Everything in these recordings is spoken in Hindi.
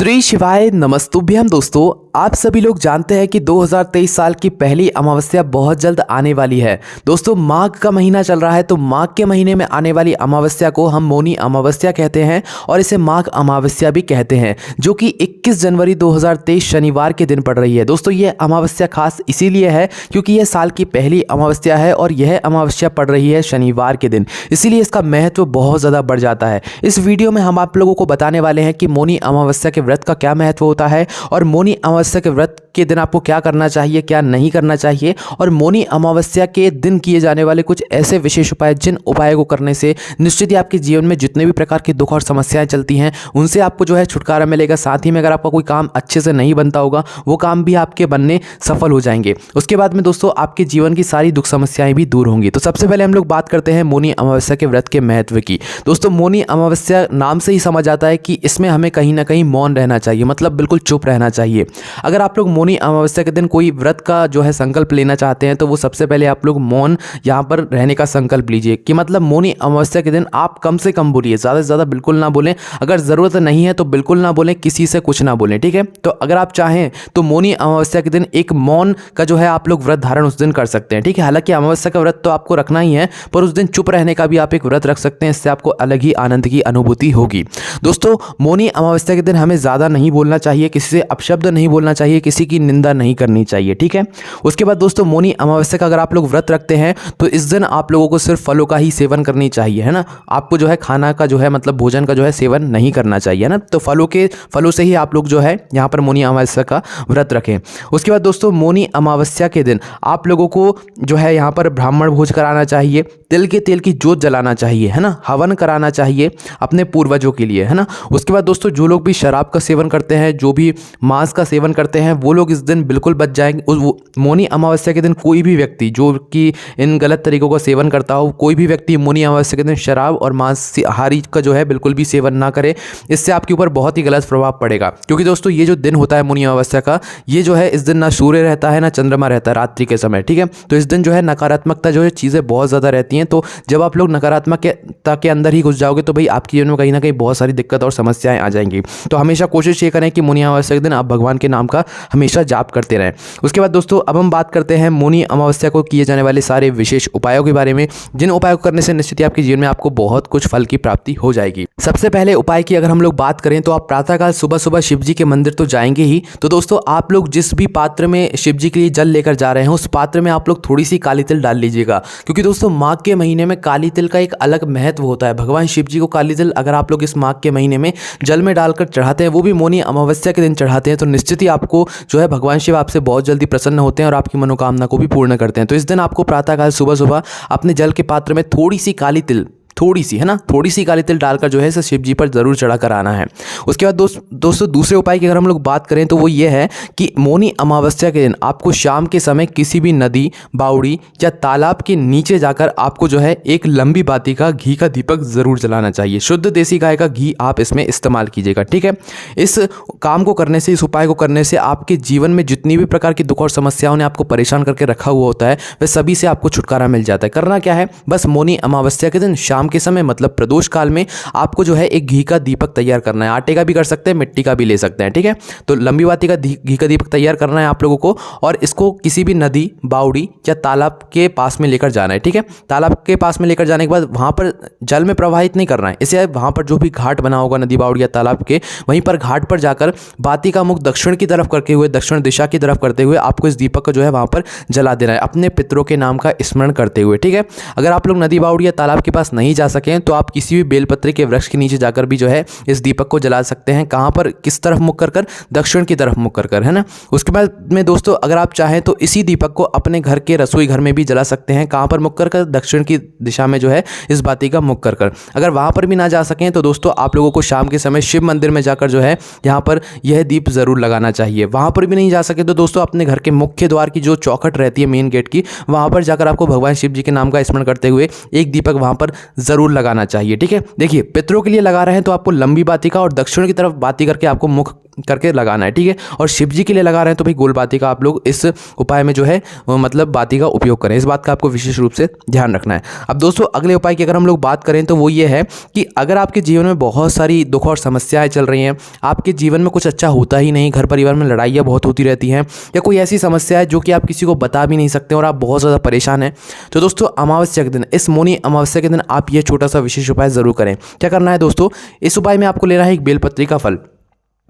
श्री शिवाय नमस्तुभ्यम। दोस्तों, आप सभी लोग जानते हैं कि 2023 साल की पहली अमावस्या बहुत जल्द आने वाली है। दोस्तों, माघ का महीना चल रहा है, तो माघ के महीने में आने वाली अमावस्या को हम मौनी अमावस्या कहते हैं और इसे माघ अमावस्या भी कहते हैं, जो कि 21 जनवरी 2023 शनिवार के दिन पड़ रही है। दोस्तों, यह अमावस्या खास इसीलिए है क्योंकि यह साल की पहली अमावस्या है और यह अमावस्या पड़ रही है शनिवार के दिन, इसीलिए इसका महत्व बहुत ज़्यादा बढ़ जाता है। इस वीडियो में हम आप लोगों को बताने वाले हैं कि मौनी अमावस्या के व्रत का क्या महत्व होता है और मौनी अमावस्या के व्रत के दिन आपको क्या करना चाहिए, क्या नहीं करना चाहिए, और मौनी अमावस्या के दिन किए जाने वाले कुछ ऐसे विशेष उपाय जिन उपायों को करने से निश्चित ही आपके जीवन में जितने भी प्रकार के दुख और समस्याएं चलती हैं उनसे आपको जो है छुटकारा मिलेगा। साथ ही में अगर आपका कोई काम अच्छे से नहीं बनता होगा वो काम भी आपके बनने सफल हो जाएंगे। उसके बाद में दोस्तों आपके जीवन की सारी दुख समस्याएं भी दूर होंगी। तो सबसे पहले हम लोग बात करते हैं मौनी अमावस्या के व्रत के महत्व की। दोस्तों, मौनी अमावस्या नाम से ही समझ आता है कि इसमें हमें कहीं ना कहीं मौन रहना चाहिए, मतलब बिल्कुल चुप रहना चाहिए। अगर आप लोग मौनी अमावस्या के दिन कोई व्रत का जो है संकल्प लेना चाहते हैं तो वो सबसे पहले आप लोग मौन यहाँ पर रहने का संकल्प लीजिए कि मतलब मौनी अमावस्या के दिन आप कम से कम बोलिए, ज़्यादा से ज़्यादा बिल्कुल ना बोलें। अगर ज़रूरत नहीं है तो बिल्कुल ना बोलें, किसी से कुछ ना बोलें, ठीक है। तो अगर आप चाहें तो मौनी अमावस्या के दिन एक मौन का जो है आप लोग व्रत धारण उस दिन कर सकते हैं, ठीक है। हालांकि अमावस्या का व्रत तो आपको रखना ही है, पर उस दिन चुप रहने का भी आप एक व्रत रख सकते हैं, इससे आपको अलग ही आनंद की अनुभूति होगी। दोस्तों, मौनी अमावस्या के दिन हमें ज़्यादा नहीं बोलना चाहिए, किसी से अपशब्द नहीं बोलना चाहिए, किसी की निंदा नहीं करनी चाहिए, ठीक है। उसके बाद दोस्तों, मौनी अमावस्या का अगर आप लोग व्रत रखते हैं तो इस दिन आप लोगों को सिर्फ फलों का ही सेवन करनी चाहिए, है ना। आपको जो है खाना का जो है मतलब भोजन का जो है सेवन नहीं करना चाहिए, ना। तो फलों से ही आप लोग जो है यहाँ पर मौनी अमावस्या का व्रत रखें। उसके बाद दोस्तों, मौनी अमावस्या के दिन आप लोगों को जो है यहाँ पर ब्राह्मण भोज कराना चाहिए, तिल के तेल की जोत जलाना चाहिए, है ना, हवन कराना चाहिए अपने पूर्वजों के लिए, है ना। उसके बाद दोस्तों, जो लोग भी शराब का सेवन करते हैं, जो भी मांस का सेवन करते हैं, वो लोग इस दिन बिल्कुल बच जाएंगे। मौनी अमावस्या के दिन कोई भी व्यक्ति जो कि इन गलत तरीकों का सेवन करता हो, कोई भी व्यक्ति मौनी अमावस्या के दिन शराब और मांसाहारी का जो है बिल्कुल भी सेवन ना करे। इससे आपके ऊपर बहुत ही गलत प्रभाव पड़ेगा, क्योंकि दोस्तों ये जो दिन होता है मौनी अमावस्या का, ये जो है इस दिन ना सूर्य रहता है ना चंद्रमा रहता है रात्रि के समय, ठीक है। तो इस दिन जो है नकारात्मकता जो है चीज़ें बहुत ज़्यादा रहती हैं। तो जब आप लोग नकारात्मकता के अंदर ही घुस जाओगे तो भाई आपके जीवन में कहीं ना कहीं बहुत सारी दिक्कत और समस्याएं आ जाएंगी। तो हमेशा कोशिश ये करें कि मौनी अमावस्या के दिन आप भगवान के नाम का हमेशा जाप करते रहें। उसके बाद दोस्तों, अब हम बात करते हैं मौनी अमावस्या को किए जाने वाले सारे विशेष उपायों के बारे में, जिन उपायों को करने से निश्चित ही आपके जीवन में आपको बहुत कुछ फल की प्राप्ति हो जाएगी। सबसे पहले उपाय की अगर हम लोग बात करें तो आप प्रातःकाल सुबह सुबह शिव जी के मंदिर तो जाएंगे ही। तो दोस्तों, आप लोग जिस भी पात्र में शिव जी के लिए जल लेकर जा रहे हैं उस पात्र में आप लोग थोड़ी सी काली तिल डाल लीजिएगा, क्योंकि दोस्तों माघ के महीने में काली तिल का एक अलग महत्व होता है। भगवान शिव जी को काली तिल अगर आप लोग इस माघ के महीने में जल में डालकर चढ़ाते हैं, वो भी मौनी अमावस्या के दिन चढ़ाते हैं, तो निश्चित ही आपको जो है भगवान शिव आपसे बहुत जल्दी प्रसन्न होते हैं और आपकी मनोकामना को भी पूर्ण करते हैं। तो इस दिन आपको प्रातःकाल सुबह सुबह अपने जल के पात्र में थोड़ी सी काली तिल, थोड़ी सी, है ना, थोड़ी सी काली तिल डालकर जो है इसे शिव जी पर जरूर चढ़ा कर आना है। उसके बाद दोस्तों दूसरे उपाय की अगर हम लोग बात करें तो वो ये है कि मौनी अमावस्या के दिन आपको शाम के समय किसी भी नदी, बावड़ी या तालाब के नीचे जाकर आपको जो है एक लंबी बाती का घी का दीपक जरूर जलाना चाहिए। शुद्ध देसी गाय का घी आप इसमें इस्तेमाल कीजिएगा, ठीक है। इस काम को करने से, इस उपाय को करने से आपके जीवन में जितनी भी प्रकार की दुख और समस्याओं ने आपको परेशान करके रखा हुआ होता है वह सभी से आपको छुटकारा मिल जाता है। करना क्या है, बस मौनी अमावस्या के दिन शाम के समय मतलब प्रदोष काल में आपको जो है एक घी का दीपक तैयार करना है। आटे का भी कर सकते हैं, मिट्टी का भी ले सकते हैं, ठीक है। तो लंबी बाती का घी का दीपक तैयार करना है आप लोगों को और इसको किसी भी नदी, बावड़ी या तालाब के पास में लेकर जाना है, ठीक है। तालाब के पास में लेकर जाने के बाद वहां पर जल में प्रवाहित नहीं करना है इसे। वहां पर जो भी घाट बना होगा नदी, बावड़ी या तालाब के, वहीं पर घाट पर जाकर बाती का मुख दक्षिण की तरफ करके हुए, दक्षिण दिशा की तरफ करते हुए आपको इस दीपक को जो है वहां पर जला देना है, अपने पितरों के नाम का स्मरण करते हुए, ठीक है। अगर आप लोग नदी, बावड़ी या तालाब के पास नहीं जा सके तो आप किसी भी बेलपत्र के वृक्ष के नीचे जाकर भी जो है इस दीपक को जला सकते हैं। कहां पर, किस तरफ मुख कर, दक्षिण की तरफ मुख कर, है ना। उसके बाद में दोस्तों अगर आप चाहें तो इसी दीपक को अपने घर के रसोई घर में भी जला सकते हैं। कहां पर मुख कर, दक्षिण की दिशा में जो है इस बाती का मुख कर। अगर वहां पर भी ना जा सकें तो दोस्तों आप लोगों को शाम के समय शिव मंदिर में जाकर जो है यहाँ पर यह दीप जरूर लगाना चाहिए। वहां पर भी नहीं जा सके तो दोस्तों अपने घर के मुख्य द्वार की जो चौखट रहती है मेन गेट की, वहां पर जाकर आपको भगवान शिव जी के नाम का स्मरण करते हुए एक दीपक वहां पर जरूर लगाना चाहिए, ठीक है। देखिए, पितरों के लिए लगा रहे हैं तो आपको लंबी बाती का और दक्षिण की तरफ बाती करके आपको मुख करके लगाना है, ठीक है। और शिव जी के लिए लगा रहे हैं तो भाई गोल बाती का आप लोग इस उपाय में जो है मतलब बाती का उपयोग करें। इस बात का आपको विशेष रूप से ध्यान रखना है। अब दोस्तों अगले उपाय की अगर हम लोग बात करें तो वो ये है कि अगर आपके जीवन में बहुत सारी दुख और समस्याएं चल रही हैं, आपके जीवन में कुछ अच्छा होता ही नहीं, घर परिवार में लड़ाइयाँ बहुत होती रहती हैं, या कोई ऐसी समस्या है जो कि आप किसी को बता भी नहीं सकते और आप बहुत ज़्यादा परेशान हैं, तो दोस्तों अमावस्या के दिन, इस मौनी अमावस्या के दिन आप ये छोटा सा विशेष उपाय ज़रूर करें। क्या करना है दोस्तों, इस उपाय में आपको लेना है एक बेलपत्री का फल।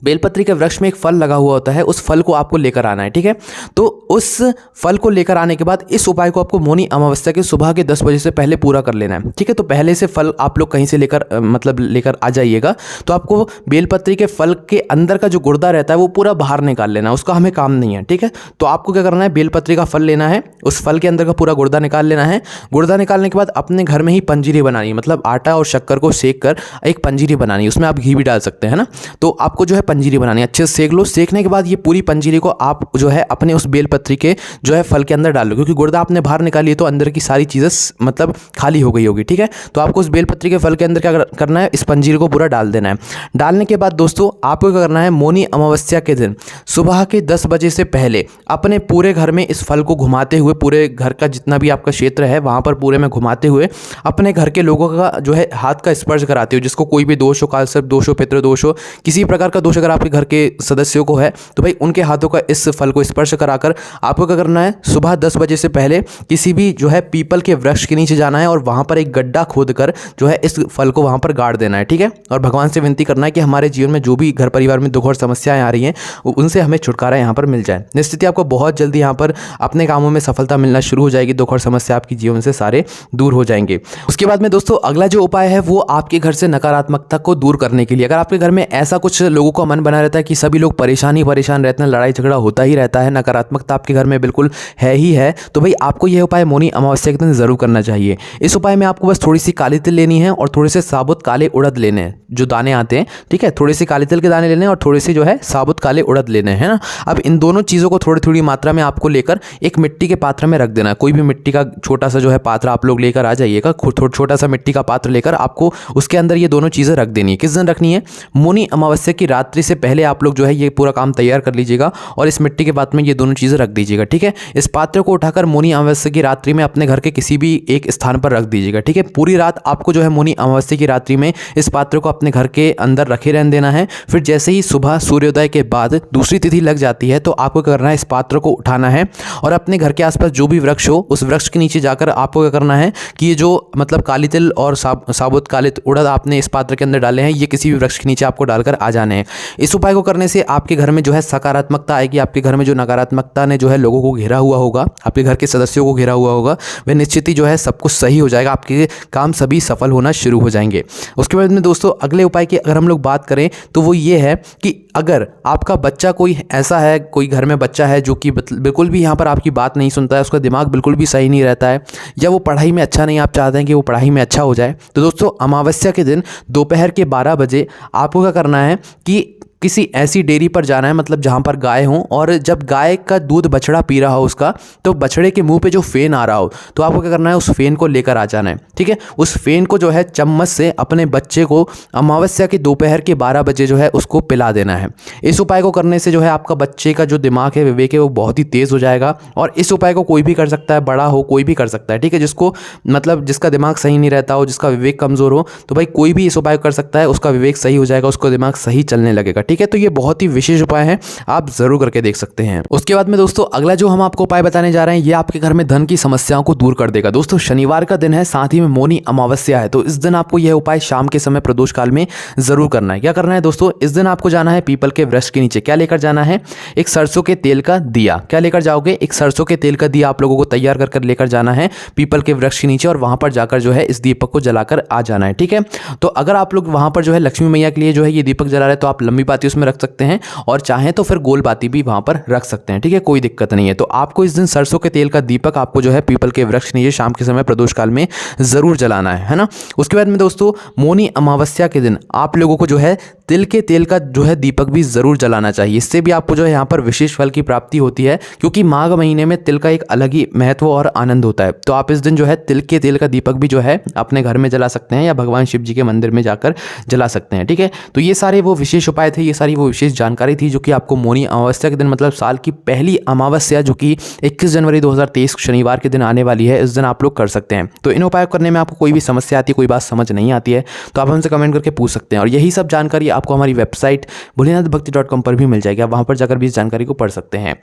बेलपत्री के वृक्ष में एक फल लगा हुआ होता है, उस फल को आपको लेकर आना है, ठीक है। तो उस फल को लेकर आने के बाद इस उपाय को आपको मौनी अमावस्या के सुबह के 10 बजे से पहले पूरा कर लेना है, ठीक है। तो पहले से फल आप लोग कहीं से लेकर मतलब लेकर आ जाइएगा। तो आपको बेलपत्री के फल के अंदर का जो गुर्दा रहता है वो पूरा बाहर निकाल लेना है, उसका हमें काम नहीं है, ठीक है। तो आपको क्या करना है, बेलपत्री का फल लेना है, उस फल के अंदर का पूरा गुर्दा निकाल लेना है। गुर्दा निकालने के बाद अपने घर में ही पंजीरी बनानी है, मतलब आटा और शक्कर को सेक कर एक पंजीरी बनानी है, उसमें आप घी भी डाल सकते हैं ना। तो आपको जो है पंजीरी बनानी है, अच्छे से सेक लो। सेकने के बाद ये पूरी पंजीरी को आप जो है अपने उस बेलपत्री के जो है फल के अंदर डाल लो, क्योंकि गुर्दा आपने बाहर निकाली है तो अंदर की सारी चीज़ें मतलब खाली हो गई होगी, ठीक है। तो आपको उस बेलपत्री के फल के अंदर क्या करना है, इस पंजीरी को पूरा डाल देना है। डालने के बाद दोस्तों आपको क्या करना है, मौनी अमावस्या के दिन सुबह के 10 बजे से पहले अपने पूरे घर में इस फल को घुमाते हुए, पूरे घर का जितना भी आपका क्षेत्र है वहाँ पर पूरे में घुमाते हुए अपने घर के लोगों का जो है हाथ का स्पर्श कराते हो, जिसको कोई भी दोष हो, कालसर्प दोष हो, पितृ दोष हो, किसी प्रकार का दोष अगर आपके घर के सदस्यों को है तो भाई उनके हाथों का इस फल को स्पर्श कराकर आपको क्या करना है, सुबह 10 बजे से पहले किसी भी जो है पीपल के वृक्ष के नीचे जाना है और वहां पर एक गड्ढा खोदकर जो है इस फल को वहां पर गाड़ देना है, ठीक है। और भगवान से विनती करना है कि हमारे जीवन में जो भी घर परिवार में दुख और समस्याएं आ रही हैं उनसे हमें छुटकारा यहाँ पर मिल जाए। निश्चित ही आपको बहुत जल्दी यहाँ पर अपने कामों में सफलता मिलना शुरू हो जाएगी, दुख और समस्या आपके जीवन से सारे दूर हो जाएंगे। उसके बाद में दोस्तों अगला जो उपाय है वो आपके घर से नकारात्मकता को दूर करने के लिए, अगर आपके घर में ऐसा कुछ लोगों का मन बना रहता है कि सभी लोग परेशान रहते हैं, लड़ाई झगड़ा होता ही रहता है, नकारात्मकता आपके घर में बिल्कुल है ही है, तो भाई आपको यह उपाय मौनी अमावस्या के दिन जरूर करना चाहिए। इस उपाय में आपको बस थोड़ी सी काली तिल लेनी है और थोड़े से साबुत काले उड़द लेने हैं, जो दाने आते हैं, ठीक है। थोड़े से काले तिल के दाने लेने हैं और थोड़े से जो है साबुत काले उड़द लेने हैं ना। अब इन दोनों चीज़ों को थोड़ी थोड़ी मात्रा में आपको लेकर एक मिट्टी के पात्र में रख देना है। कोई भी मिट्टी का छोटा सा जो है पात्र आप लोग लेकर आ जाइएगा, छोटा सा मिट्टी का पात्र लेकर आपको उसके अंदर ये दोनों चीज़ें रख देनी है। किस दिन रखनी है, मौनी अमावस्या की रात्रि से पहले आप लोग जो है ये पूरा काम तैयार कर लीजिएगा और इस मिट्टी के पात्र में ये दोनों चीज़ें रख दीजिएगा, ठीक है। इस पात्र को उठाकर मौनी अमावस्या की रात्रि में अपने घर के किसी भी एक स्थान पर रख दीजिएगा, ठीक है। पूरी रात आपको जो है मौनी अमावस्या की रात्रि में इस पात्र को अपने घर के अंदर रखे रहने देना है। फिर जैसे ही सुबह सूर्योदय के बाद दूसरी तिथि लग जाती है तो आपको क्या करना है, इस पात्र को उठाना है और अपने घर के आसपास जो भी वृक्ष हो उस वृक्ष के नीचे जाकर आपको क्या करना है कि ये जो मतलब काली तिल और साबुत काले उड़द आपने इस पात्र के अंदर डाले हैं, ये किसी भी वृक्ष के नीचे आपको डालकर आ जाने हैं। इस उपाय को करने से आपके घर में जो है सकारात्मकता आएगी। आपके घर में जो नकारात्मकता ने जो है लोगों को घेरा हुआ होगा, आपके घर के सदस्यों को घेरा हुआ होगा, वह निश्चित ही जो है सब कुछ सही हो जाएगा, आपके काम सभी सफल होना शुरू हो जाएंगे। उसके बाद में दोस्तों अगले उपाय की अगर हम लोग बात करें तो वो ये है कि अगर आपका बच्चा कोई ऐसा है, कोई घर में बच्चा है जो कि बिल्कुल भी यहाँ पर आपकी बात नहीं सुनता है, उसका दिमाग बिल्कुल भी सही नहीं रहता है, या वो पढ़ाई में अच्छा नहीं, आप चाहते हैं कि वो पढ़ाई में अच्छा हो जाए, तो दोस्तों अमावस्या के दिन दोपहर के 12 बजे आपको क्या करना है कि किसी ऐसी डेयरी पर जाना है, मतलब जहाँ पर गाय हो, और जब गाय का दूध बछड़ा पी रहा हो उसका, तो बछड़े के मुंह पे जो फेन आ रहा हो तो आपको क्या करना है, उस फेन को लेकर आ जाना है, ठीक है। उस फेन को जो है चम्मच से अपने बच्चे को अमावस्या के दोपहर के 12 बजे जो है उसको पिला देना है। इस उपाय को करने से जो है आपका बच्चे का जो दिमाग है, विवेक है, वो बहुत ही तेज़ हो जाएगा। और इस उपाय को कोई भी कर सकता है, बड़ा हो कोई भी कर सकता है, ठीक है। जिसको मतलब जिसका दिमाग सही नहीं रहता हो, जिसका विवेक कमज़ोर हो, तो भाई कोई भी इस उपाय कर सकता है, उसका विवेक सही हो जाएगा, उसका दिमाग सही चलने लगेगा, ठीक है। तो ये बहुत ही विशेष उपाय है, आप जरूर करके देख सकते हैं। उसके बाद में दोस्तों अगला जो हम आपको उपाय बताने जा रहे हैं, ये आपके घर में धन की समस्याओं को दूर कर देगा। दोस्तों शनिवार का दिन है, साथ ही में मौनी अमावस्या है, तो इस दिन आपको यह उपाय शाम के समय प्रदोष काल में जरूर करना है। क्या करना है दोस्तों, इस दिन आपको जाना है पीपल के वृक्ष के नीचे। क्या लेकर जाना है, एक सरसों के तेल का दिया। क्या लेकर जाओगे, एक सरसों के तेल का दिया आप लोगों को तैयार कर लेकर जाना है पीपल के वृक्ष के नीचे, और वहां पर जाकर जो है इस दीपक को जलाकर आ जाना है, ठीक है। तो अगर आप लोग वहां पर जो है लक्ष्मी मैया के लिए जो है ये दीपक जला रहे हैं, तो आप लंबी बाती उसमें रख सकते हैं और चाहें तो फिर गोल बाती भी वहां पर रख सकते हैं, ठीक है, कोई दिक्कत नहीं है। तो आपको इस दिन सरसों के तेल का दीपक आपको जो है पीपल के वृक्ष नीचे शाम के समय प्रदोष काल में जरूर जलाना है ना। उसके बाद में दोस्तों मौनी अमावस्या के दिन आप लोगों को जो है तिल के तेल का जो है दीपक भी जरूर जलाना चाहिए। इससे भी आपको जो है यहाँ पर विशेष फल की प्राप्ति होती है, क्योंकि माघ महीने में तिल का एक अलग ही महत्व और आनंद होता है। तो आप इस दिन जो है तिल के तेल का दीपक भी जो है अपने घर में जला सकते हैं या भगवान शिव जी के मंदिर में जाकर जला सकते हैं, ठीक है। तो ये सारे वो विशेष उपाय थे, ये सारी वो विशेष जानकारी थी जो कि आपको मौनी अमावस्या के दिन मतलब साल की पहली अमावस्या जो कि 21 जनवरी 2023 शनिवार के दिन आने वाली है, इस दिन आप लोग कर सकते हैं। तो इन उपायों करने में आपको कोई भी समस्या आती है, कोई बात समझ नहीं आती है तो आप हमसे कमेंट करके पूछ सकते हैं। और यही सब जानकारी आपको हमारी वेबसाइट भोलेनाथभक्ति.com पर भी मिल जाएगी। आप वहाँ पर जाकर भी इस जानकारी को पढ़ सकते हैं।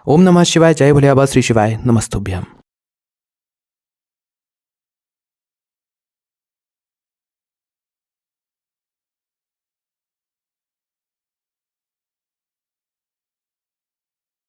ओम नमः शिवाय, जय भोले बाबा, श्री शिवाय, नमस्तुभ्यम।